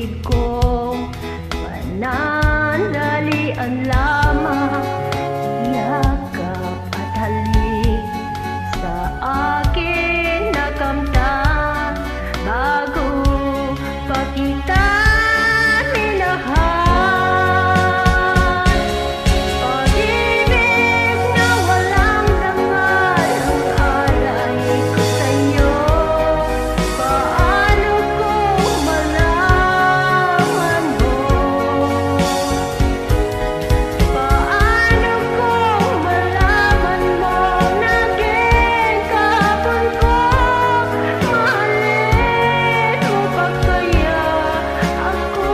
ibig ko, panandalian lamang, yakap at halik sa akin nakamtan bago pa kita minahal. Pag-ibig na walang dangal ang alay ko sa'yo. Paano ko malaman mo? Paano ko malaman mo? Naging kapon ko, mahalin mo pa kaya ako?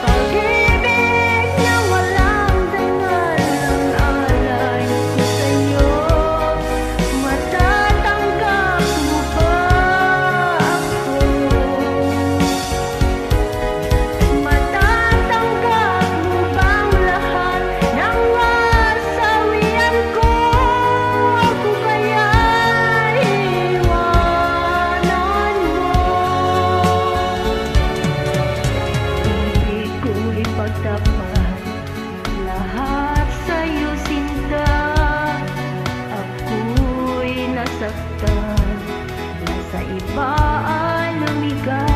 Pag-ibig na walang dangal ang alay ko sa'yo. Matatanggap mo ba ako? Matatanggap mo bang lahat ng masawian ko? Ako kaya'y iwanan mo? Ibig kong ipagtapat lahat sa'yo, sinta. Ako'y nasaktan, nasa iba ay lumigaw.